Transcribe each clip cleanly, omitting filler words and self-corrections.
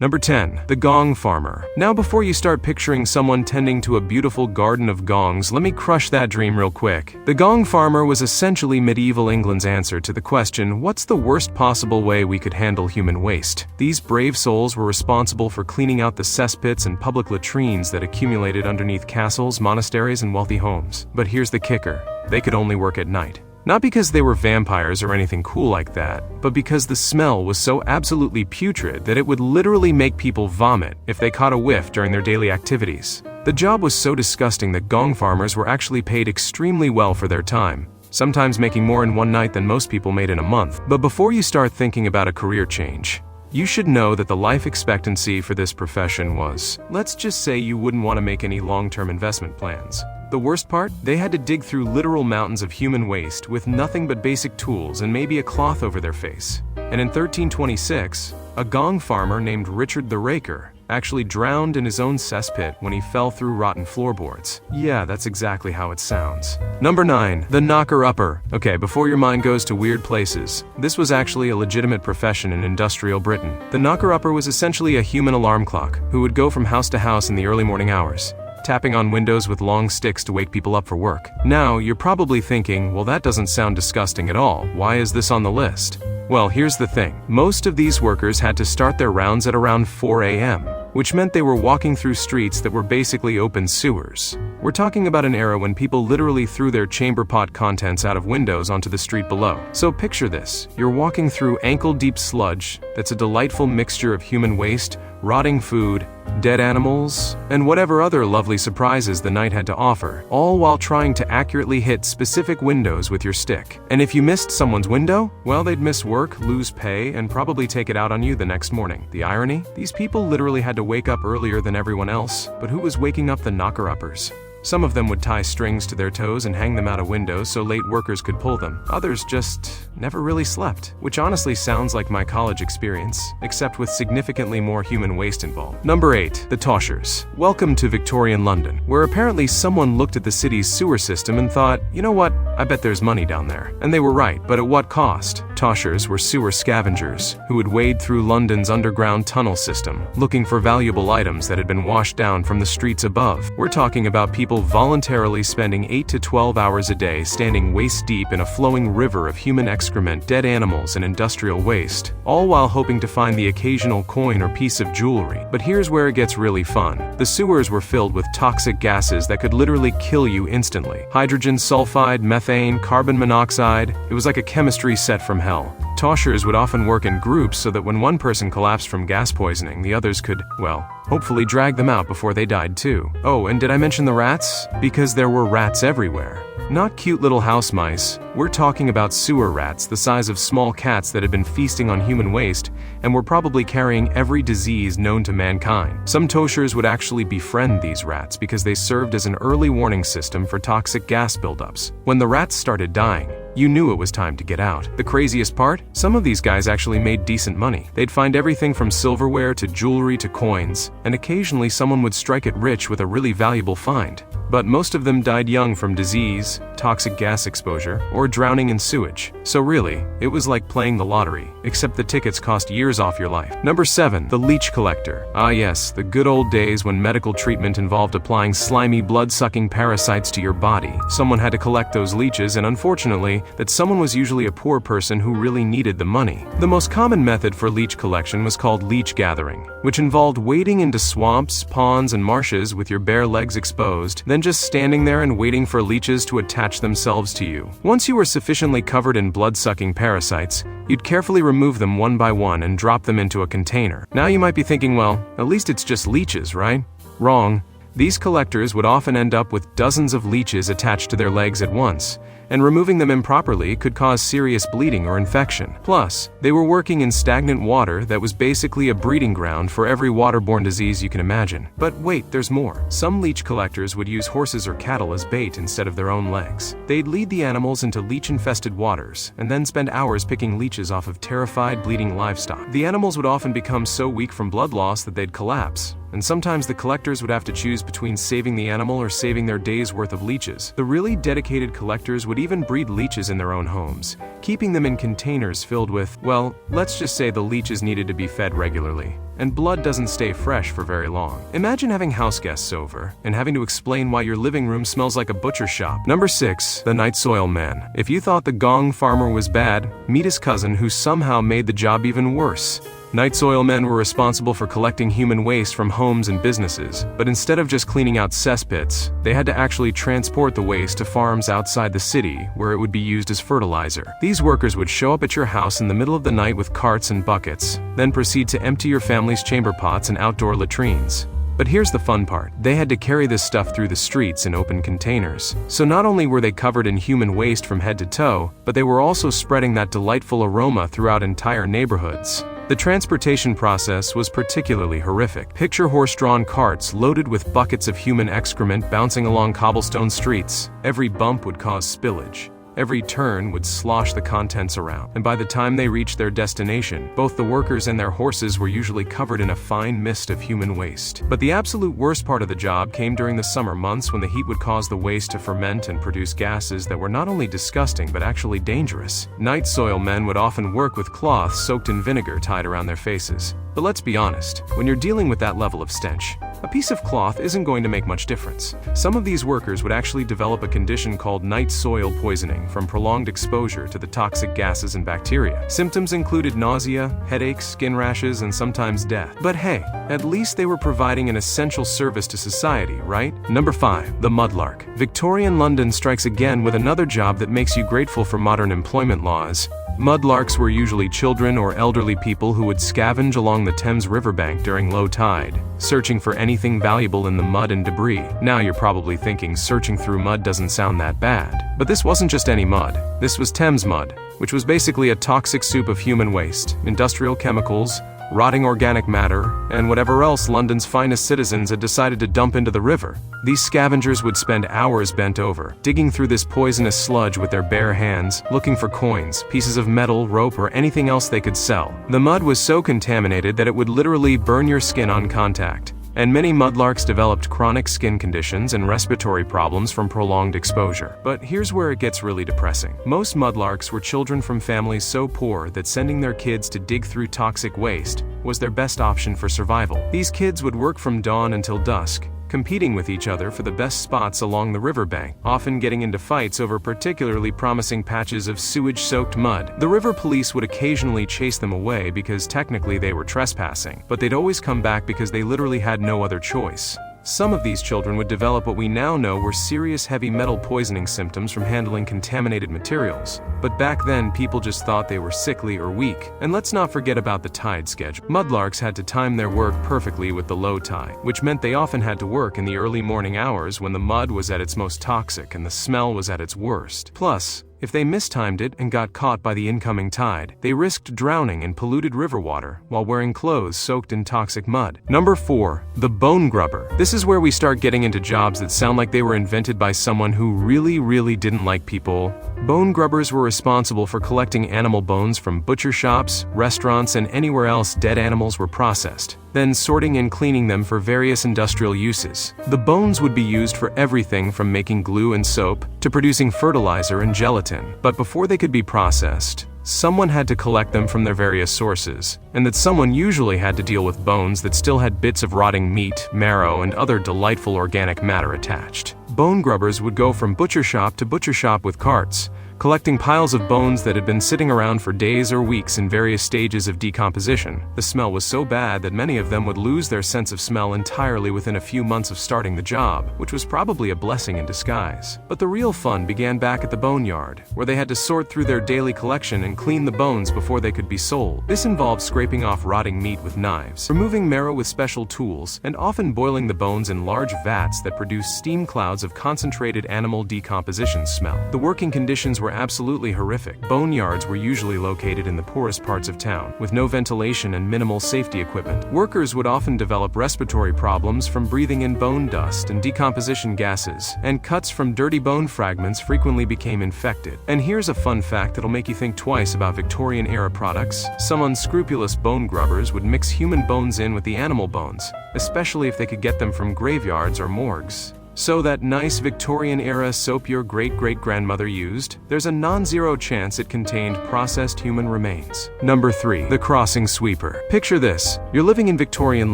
Number 10. The Gong Farmer. Now before you start picturing someone tending to a beautiful garden of gongs, let me crush that dream real quick. The Gong Farmer was essentially medieval England's answer to the question, what's the worst possible way we could handle human waste? These brave souls were responsible for cleaning out the cesspits and public latrines that accumulated underneath castles, monasteries, and wealthy homes. But here's the kicker. They could only work at night. Not because they were vampires or anything cool like that, but because the smell was so absolutely putrid that it would literally make people vomit if they caught a whiff during their daily activities. The job was so disgusting that gong farmers were actually paid extremely well for their time, sometimes making more in one night than most people made in a month. But before you start thinking about a career change, you should know that the life expectancy for this profession was, let's just say you wouldn't want to make any long-term investment plans. The worst part? They had to dig through literal mountains of human waste with nothing but basic tools and maybe a cloth over their face. And in 1326, a gong farmer named Richard the Raker actually drowned in his own cesspit when he fell through rotten floorboards. Yeah, that's exactly how it sounds. Number 9. The Knockerupper. Okay, before your mind goes to weird places, this was actually a legitimate profession in industrial Britain. The Knockerupper was essentially a human alarm clock who would go from house to house in the early morning hours, tapping on windows with long sticks to wake people up for work. Now, you're probably thinking, well, that doesn't sound disgusting at all. Why is this on the list? Well, here's the thing. Most of these workers had to start their rounds at around 4 a.m., which meant they were walking through streets that were basically open sewers. We're talking about an era when people literally threw their chamber pot contents out of windows onto the street below. So picture this. You're walking through ankle-deep sludge that's a delightful mixture of human waste, rotting food, dead animals, and whatever other lovely surprises the night had to offer, all while trying to accurately hit specific windows with your stick. And if you missed someone's window, well, they'd miss work, lose pay, and probably take it out on you the next morning. The irony? These people literally had to wake up earlier than everyone else, but who was waking up the Knockeruppers? Some of them would tie strings to their toes and hang them out of windows so late workers could pull them. Others just never really slept, which honestly sounds like my college experience, except with significantly more human waste involved. Number 8. The Toshers. Welcome to Victorian London, where apparently someone looked at the city's sewer system and thought, you know what, I bet there's money down there. And they were right, but at what cost? Toshers were sewer scavengers who would wade through London's underground tunnel system, looking for valuable items that had been washed down from the streets above. We're talking about people voluntarily spending 8 to 12 hours a day standing waist-deep in a flowing river of human excrement, dead animals, and industrial waste, all while hoping to find the occasional coin or piece of jewelry. But here's where it gets really fun. The sewers were filled with toxic gases that could literally kill you instantly. Hydrogen sulfide, methane, carbon monoxide. It was like a chemistry set from hell. Toshers would often work in groups so that when one person collapsed from gas poisoning, the others could, well, hopefully drag them out before they died too. Oh, and did I mention the rats? Because there were rats everywhere. Not cute little house mice. We're talking about sewer rats the size of small cats that had been feasting on human waste and were probably carrying every disease known to mankind. Some Toshers would actually befriend these rats because they served as an early warning system for toxic gas buildups. When the rats started dying, you knew it was time to get out. The craziest part? Some of these guys actually made decent money. They'd find everything from silverware to jewelry to coins, and occasionally someone would strike it rich with a really valuable find. But most of them died young from disease, toxic gas exposure, or drowning in sewage. So really, it was like playing the lottery, except the tickets cost years off your life. Number 7. The Leech Collector. Ah yes, the good old days when medical treatment involved applying slimy blood-sucking parasites to your body. Someone had to collect those leeches, and unfortunately, that someone was usually a poor person who really needed the money. The most common method for leech collection was called leech gathering, which involved wading into swamps, ponds, and marshes with your bare legs exposed, then just standing there and waiting for leeches to attach themselves to you. Once you were sufficiently covered in blood-sucking parasites, you'd carefully remove them one by one and drop them into a container. Now you might be thinking, well, at least it's just leeches, right? Wrong. These collectors would often end up with dozens of leeches attached to their legs at once, and removing them improperly could cause serious bleeding or infection. Plus, they were working in stagnant water that was basically a breeding ground for every waterborne disease you can imagine. But wait, there's more. Some leech collectors would use horses or cattle as bait instead of their own legs. They'd lead the animals into leech-infested waters, and then spend hours picking leeches off of terrified, bleeding livestock. The animals would often become so weak from blood loss that they'd collapse, and sometimes the collectors would have to choose between saving the animal or saving their day's worth of leeches. The really dedicated collectors would even breed leeches in their own homes, keeping them in containers filled with, well, let's just say the leeches needed to be fed regularly. and blood doesn't stay fresh for very long. Imagine having house guests over and having to explain why your living room smells like a butcher shop. Number 6. The Night Soil Man. If you thought the Gong Farmer was bad, meet his cousin who somehow made the job even worse. Night soil men were responsible for collecting human waste from homes and businesses, but instead of just cleaning out cesspits, they had to actually transport the waste to farms outside the city where it would be used as fertilizer. These workers would show up at your house in the middle of the night with carts and buckets, then proceed to empty your family's chamber pots and outdoor latrines. But here's the fun part. They had to carry this stuff through the streets in open containers. So not only were they covered in human waste from head to toe, but they were also spreading that delightful aroma throughout entire neighborhoods. The transportation process was particularly horrific. Picture horse-drawn carts loaded with buckets of human excrement bouncing along cobblestone streets. Every bump would cause spillage. Every turn would slosh the contents around, and by the time they reached their destination, both the workers and their horses were usually covered in a fine mist of human waste. But the absolute worst part of the job came during the summer months when the heat would cause the waste to ferment and produce gases that were not only disgusting but actually dangerous. Night soil men would often work with cloths soaked in vinegar tied around their faces. But let's be honest, when you're dealing with that level of stench, a piece of cloth isn't going to make much difference. Some of these workers would actually develop a condition called night soil poisoning from prolonged exposure to the toxic gases and bacteria. Symptoms included nausea, headaches, skin rashes, and sometimes death. But hey, at least they were providing an essential service to society, right? Number 5. The Mudlark. Victorian London strikes again with another job that makes you grateful for modern employment laws. Mudlarks were usually children or elderly people who would scavenge along the Thames riverbank during low tide, searching for anything valuable in the mud and debris. Now you're probably thinking searching through mud doesn't sound that bad. But this wasn't just any mud. This was Thames mud, which was basically a toxic soup of human waste, industrial chemicals, rotting organic matter, and whatever else London's finest citizens had decided to dump into the river. These scavengers would spend hours bent over, digging through this poisonous sludge with their bare hands, looking for coins, pieces of metal, rope, or anything else they could sell. The mud was so contaminated that it would literally burn your skin on contact. And many mudlarks developed chronic skin conditions and respiratory problems from prolonged exposure. But here's where it gets really depressing. Most mudlarks were children from families so poor that sending their kids to dig through toxic waste was their best option for survival. These kids would work from dawn until dusk, competing with each other for the best spots along the riverbank, often getting into fights over particularly promising patches of sewage-soaked mud. The river police would occasionally chase them away because technically they were trespassing, but they'd always come back because they literally had no other choice. Some of these children would develop what we now know were serious heavy metal poisoning symptoms from handling contaminated materials. But back then, people just thought they were sickly or weak. And let's not forget about the tide schedule. Mudlarks had to time their work perfectly with the low tide, which meant they often had to work in the early morning hours when the mud was at its most toxic and the smell was at its worst. Plus, if they mistimed it and got caught by the incoming tide, they risked drowning in polluted river water while wearing clothes soaked in toxic mud. Number 4. The Bone Grubber. This is where we start getting into jobs that sound like they were invented by someone who really didn't like people. Bone grubbers were responsible for collecting animal bones from butcher shops, restaurants, and anywhere else dead animals were processed, then sorting and cleaning them for various industrial uses. The bones would be used for everything from making glue and soap to producing fertilizer and gelatin. But before they could be processed, someone had to collect them from their various sources, and that someone usually had to deal with bones that still had bits of rotting meat, marrow, and other delightful organic matter attached. Bone grubbers would go from butcher shop to butcher shop with carts, collecting piles of bones that had been sitting around for days or weeks in various stages of decomposition. The smell was so bad that many of them would lose their sense of smell entirely within a few months of starting the job, which was probably a blessing in disguise. But the real fun began back at the boneyard, where they had to sort through their daily collection and clean the bones before they could be sold. This involved scraping off rotting meat with knives, removing marrow with special tools, and often boiling the bones in large vats that produced steam clouds of concentrated animal decomposition smell. The working conditions were absolutely horrific. Boneyards were usually located in the poorest parts of town, with no ventilation and minimal safety equipment. Workers would often develop respiratory problems from breathing in bone dust and decomposition gases, and cuts from dirty bone fragments frequently became infected. And here's a fun fact that'll make you think twice about Victorian-era products. Some unscrupulous bone grubbers would mix human bones in with the animal bones, especially if they could get them from graveyards or morgues. So that nice Victorian-era soap your great-great-grandmother used? There's a non-zero chance it contained processed human remains. Number 3. The crossing sweeper. Picture this. You're living in Victorian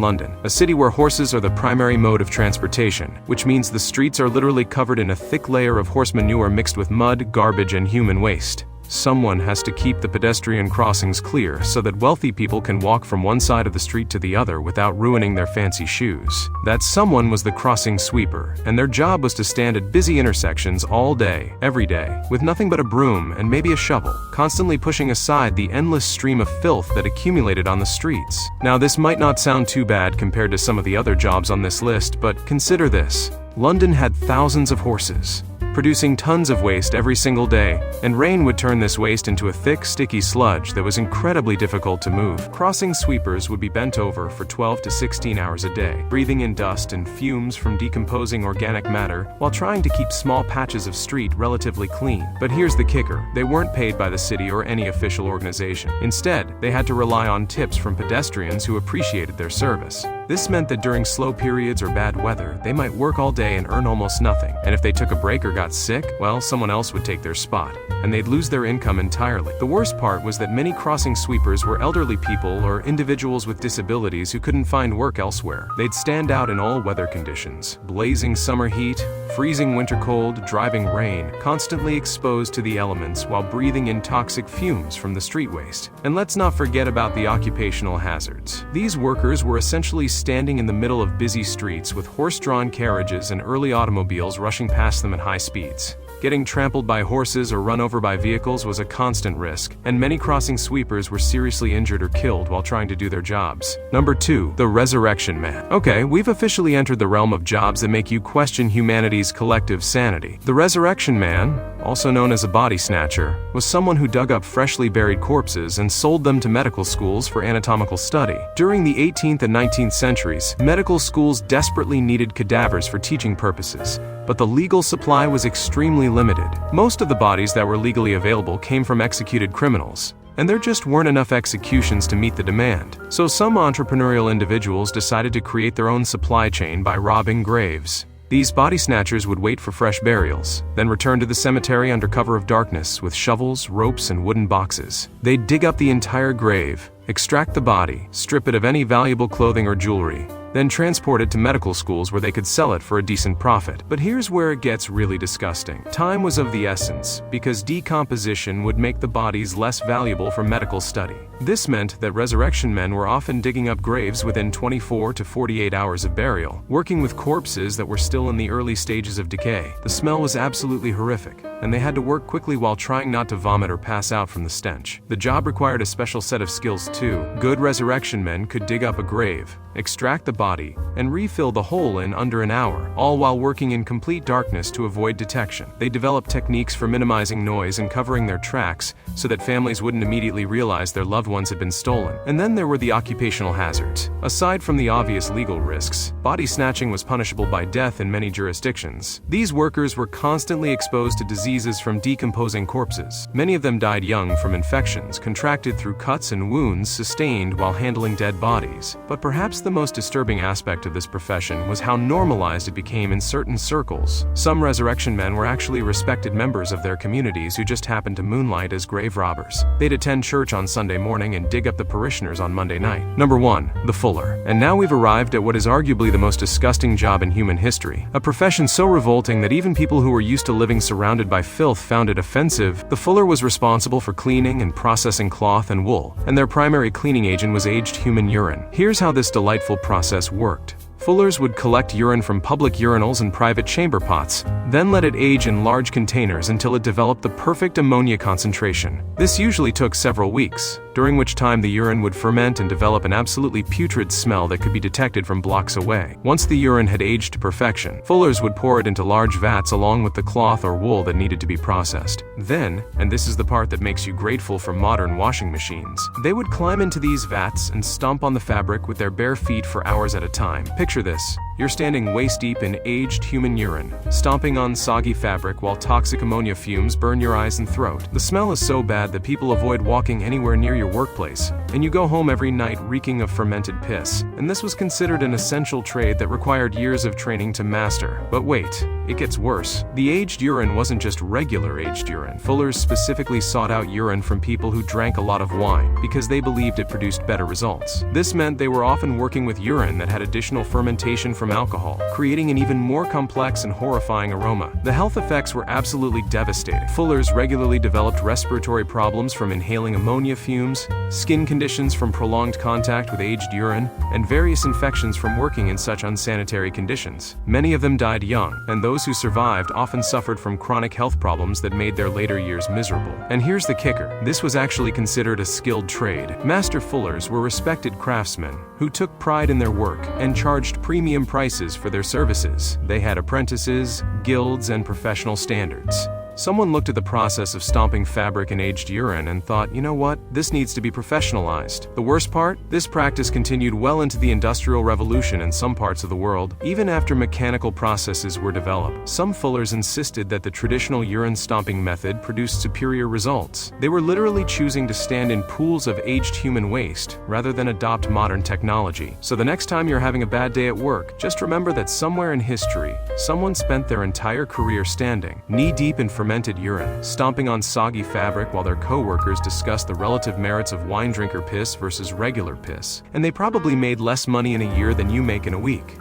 London, a city where horses are the primary mode of transportation, which means the streets are literally covered in a thick layer of horse manure mixed with mud, garbage, and human waste. Someone has to keep the pedestrian crossings clear so that wealthy people can walk from one side of the street to the other without ruining their fancy shoes. That someone was the crossing sweeper, and their job was to stand at busy intersections all day, every day, with nothing but a broom and maybe a shovel, constantly pushing aside the endless stream of filth that accumulated on the streets. Now, this might not sound too bad compared to some of the other jobs on this list, but consider this. London had thousands of horses, producing tons of waste every single day, and rain would turn this waste into a thick, sticky sludge that was incredibly difficult to move. Crossing sweepers would be bent over for 12 to 16 hours a day, breathing in dust and fumes from decomposing organic matter while trying to keep small patches of street relatively clean. But here's the kicker. They weren't paid by the city or any official organization. Instead, they had to rely on tips from pedestrians who appreciated their service. This meant that during slow periods or bad weather, they might work all day and earn almost nothing. And if they took a break or got sick, well, someone else would take their spot, and they'd lose their income entirely. The worst part was that many crossing sweepers were elderly people or individuals with disabilities who couldn't find work elsewhere. They'd stand out in all weather conditions, blazing summer heat, freezing winter cold, driving rain, constantly exposed to the elements while breathing in toxic fumes from the street waste. And let's not forget about the occupational hazards. These workers were essentially standing in the middle of busy streets with horse-drawn carriages and early automobiles rushing past them at high speeds. Getting trampled by horses or run over by vehicles was a constant risk, and many crossing sweepers were seriously injured or killed while trying to do their jobs. Number 2. The Resurrection Man. Okay, we've officially entered the realm of jobs that make you question humanity's collective sanity. The Resurrection Man, also known as a body snatcher, was someone who dug up freshly buried corpses and sold them to medical schools for anatomical study. During the 18th and 19th centuries, medical schools desperately needed cadavers for teaching purposes, but the legal supply was extremely limited. Most of the bodies that were legally available came from executed criminals, and there just weren't enough executions to meet the demand. So some entrepreneurial individuals decided to create their own supply chain by robbing graves. These body snatchers would wait for fresh burials, then return to the cemetery under cover of darkness with shovels, ropes, and wooden boxes. They'd dig up the entire grave, extract the body, strip it of any valuable clothing or jewelry, then transport it to medical schools where they could sell it for a decent profit. But here's where it gets really disgusting. Time was of the essence, because decomposition would make the bodies less valuable for medical study. This meant that resurrection men were often digging up graves within 24 to 48 hours of burial, working with corpses that were still in the early stages of decay. The smell was absolutely horrific, and they had to work quickly while trying not to vomit or pass out from the stench. The job required a special set of skills too. Good resurrection men could dig up a grave, extract the body, and refill the hole in under an hour, all while working in complete darkness to avoid detection. They developed techniques for minimizing noise and covering their tracks so that families wouldn't immediately realize their loved ones had been stolen. And then there were the occupational hazards. Aside from the obvious legal risks, body snatching was punishable by death in many jurisdictions. These workers were constantly exposed to diseases from decomposing corpses. Many of them died young from infections contracted through cuts and wounds sustained while handling dead bodies. But perhaps the most disturbing aspect of this profession was how normalized it became in certain circles. Some resurrection men were actually respected members of their communities who just happened to moonlight as grave robbers. They'd attend church on Sunday morning and dig up the parishioners on Monday night. Number 1. The Fuller. And now we've arrived at what is arguably the most disgusting job in human history. A profession so revolting that even people who were used to living surrounded by filth found it offensive. The Fuller was responsible for cleaning and processing cloth and wool, and their primary cleaning agent was aged human urine. Here's how this delightful process worked. Fullers would collect urine from public urinals and private chamber pots, then let it age in large containers until it developed the perfect ammonia concentration. This usually took several weeks, during which time the urine would ferment and develop an absolutely putrid smell that could be detected from blocks away. Once the urine had aged to perfection, fullers would pour it into large vats along with the cloth or wool that needed to be processed. Then, and this is the part that makes you grateful for modern washing machines, they would climb into these vats and stomp on the fabric with their bare feet for hours at a time. Picture this. You're standing waist-deep in aged human urine, stomping on soggy fabric while toxic ammonia fumes burn your eyes and throat. The smell is so bad that people avoid walking anywhere near your workplace, and you go home every night reeking of fermented piss. And this was considered an essential trade that required years of training to master. But wait, it gets worse. The aged urine wasn't just regular aged urine. Fullers specifically sought out urine from people who drank a lot of wine because they believed it produced better results. This meant they were often working with urine that had additional fermentation from alcohol, creating an even more complex and horrifying aroma. The health effects were absolutely devastating. Fullers regularly developed respiratory problems from inhaling ammonia fumes, skin conditions from prolonged contact with aged urine, and various infections from working in such unsanitary conditions. Many of them died young, and those who survived often suffered from chronic health problems that made their later years miserable. And here's the kicker: this was actually considered a skilled trade. Master fullers were respected craftsmen who took pride in their work and charged premium prices for their services. They had apprentices, guilds, and professional standards. Someone looked at the process of stomping fabric in aged urine and thought, you know what, this needs to be professionalized. The worst part? This practice continued well into the Industrial Revolution in some parts of the world, even after mechanical processes were developed. Some fullers insisted that the traditional urine stomping method produced superior results. They were literally choosing to stand in pools of aged human waste rather than adopt modern technology. So the next time you're having a bad day at work, just remember that somewhere in history, someone spent their entire career standing, knee-deep in fermented urine, stomping on soggy fabric while their co-workers discussed the relative merits of wine drinker piss versus regular piss. And they probably made less money in a year than you make in a week.